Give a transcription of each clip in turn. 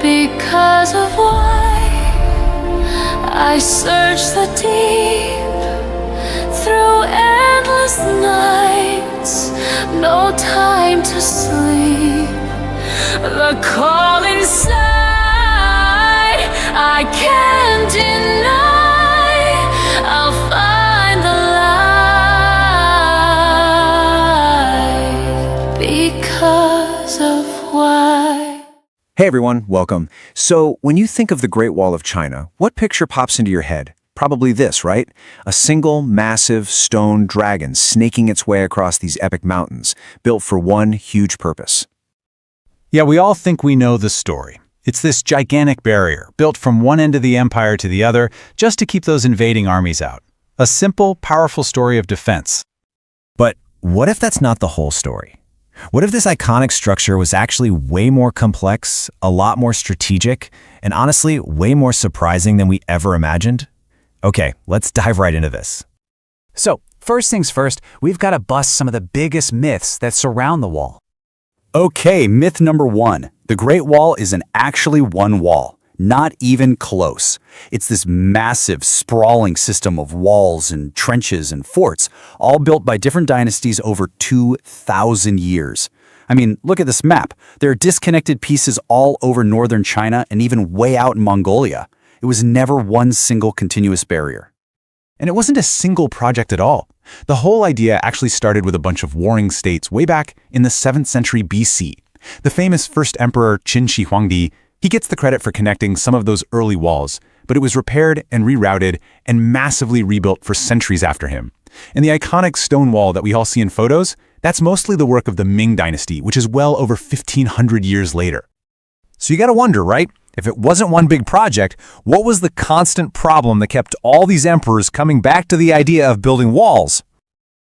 Because of why I search the deep through endless nights, no time to sleep. The call inside I can't deny. I'll find the light because of why. Hey everyone, welcome. So, when you think of the Great Wall of China, what picture pops into your head? Probably this, right? A single, massive stone dragon snaking its way across these epic mountains, built for one huge purpose. Yeah, we all think we know the story. It's this gigantic barrier, built from one end of the empire to the other, just to keep those invading armies out. A simple, powerful story of defense. But what if that's not the whole story? What if this iconic structure was actually way more complex, a lot more strategic, and honestly, way more surprising than we ever imagined? Okay, let's dive right into this. So, first things first, we've got to bust some of the biggest myths that surround the wall. Okay, myth number 1. The Great Wall isn't actually one wall. Not even close. It's this massive, sprawling system of walls and trenches and forts, all built by different dynasties over 2,000 years. I mean, look at this map. There are disconnected pieces all over northern China and even way out in Mongolia. It was never one single continuous barrier. And it wasn't a single project at all. The whole idea actually started with a bunch of warring states way back in the 7th century BC. The famous first emperor Qin Shi Huangdi, he gets the credit for connecting some of those early walls, but it was repaired and rerouted and massively rebuilt for centuries after him. And the iconic stone wall that we all see in photos, that's mostly the work of the Ming dynasty, which is well over 1,500 years later. So you gotta wonder, right? If it wasn't one big project, what was the constant problem that kept all these emperors coming back to the idea of building walls?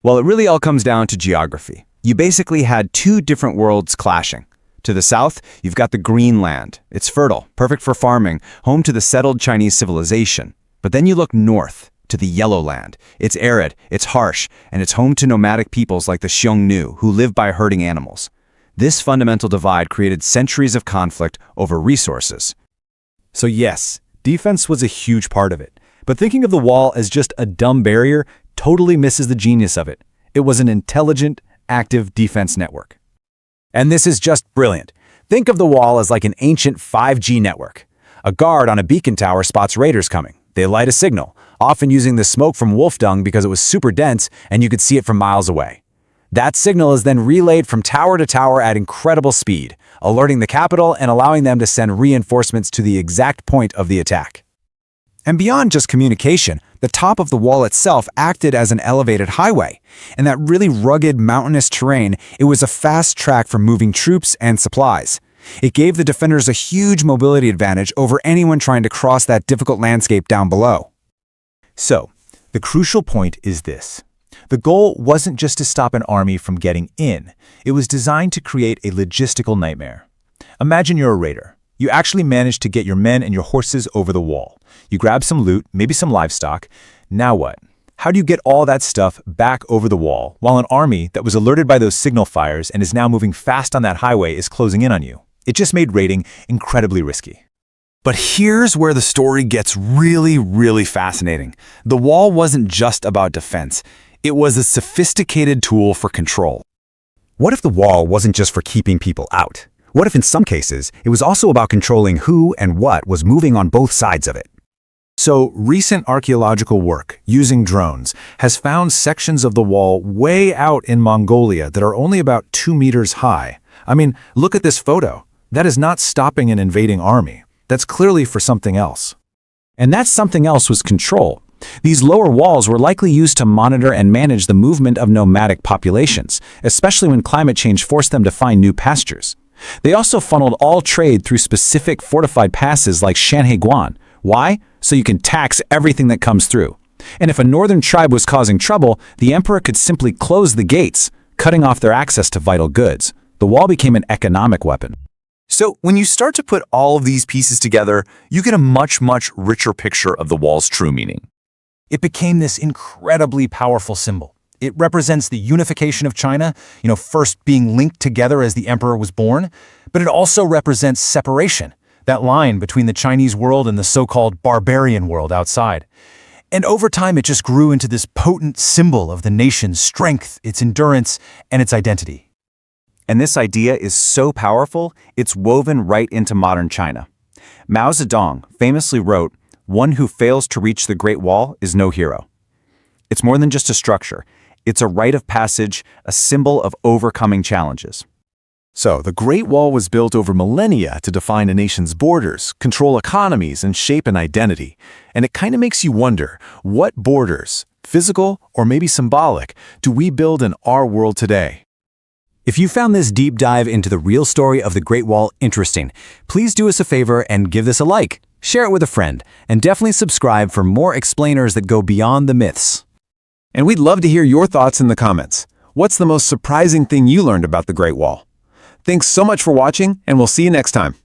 Well, it really all comes down to geography. You basically had two different worlds clashing. To the south, you've got the Green Land. It's fertile, perfect for farming, home to the settled Chinese civilization. But then you look north, to the Yellow Land. It's arid, it's harsh, and it's home to nomadic peoples like the Xiongnu, who live by herding animals. This fundamental divide created centuries of conflict over resources. So yes, defense was a huge part of it. But thinking of the wall as just a dumb barrier totally misses the genius of it. It was an intelligent, active defense network. And this is just brilliant. Think of the wall as like an ancient 5G network. A guard on a beacon tower spots raiders coming. They light a signal, often using the smoke from wolf dung because it was super dense and you could see it from miles away. That signal is then relayed from tower to tower at incredible speed, alerting the capital and allowing them to send reinforcements to the exact point of the attack. And beyond just communication, the top of the wall itself acted as an elevated highway. In that really rugged, mountainous terrain, it was a fast track for moving troops and supplies. It gave the defenders a huge mobility advantage over anyone trying to cross that difficult landscape down below. So, the crucial point is this. The goal wasn't just to stop an army from getting in. It was designed to create a logistical nightmare. Imagine you're a raider. You actually managed to get your men and your horses over the wall. You grab some loot, maybe some livestock. Now what? How do you get all that stuff back over the wall while an army that was alerted by those signal fires and is now moving fast on that highway is closing in on you? It just made raiding incredibly risky. But here's where the story gets really, really fascinating. The wall wasn't just about defense. It was a sophisticated tool for control. What if the wall wasn't just for keeping people out? What if in some cases, it was also about controlling who and what was moving on both sides of it? So recent archaeological work using drones has found sections of the wall way out in Mongolia that are only about 2 meters high. I mean, look at this photo. That is not stopping an invading army. That's clearly for something else. And that something else was control. These lower walls were likely used to monitor and manage the movement of nomadic populations, especially when climate change forced them to find new pastures. They also funneled all trade through specific fortified passes like Shanhaiguan. Why? So you can tax everything that comes through. And if a northern tribe was causing trouble, the emperor could simply close the gates, cutting off their access to vital goods. The wall became an economic weapon. So when you start to put all of these pieces together, you get a much, much richer picture of the wall's true meaning. It became this incredibly powerful symbol. It represents the unification of China, first being linked together as the emperor was born, but it also represents separation. that line between the Chinese world and the so-called barbarian world outside. And over time, it just grew into this potent symbol of the nation's strength, its endurance, and its identity. And this idea is so powerful, it's woven right into modern China. Mao Zedong famously wrote, "One who fails to reach the Great Wall is no hero." It's more than just a structure. It's a rite of passage, a symbol of overcoming challenges. So, the Great Wall was built over millennia to define a nation's borders, control economies, and shape an identity. And it kind of makes you wonder, what borders, physical or maybe symbolic, do we build in our world today? If you found this deep dive into the real story of the Great Wall interesting, please do us a favor and give this a like, share it with a friend, and definitely subscribe for more explainers that go beyond the myths. And we'd love to hear your thoughts in the comments. What's the most surprising thing you learned about the Great Wall? Thanks so much for watching, and we'll see you next time.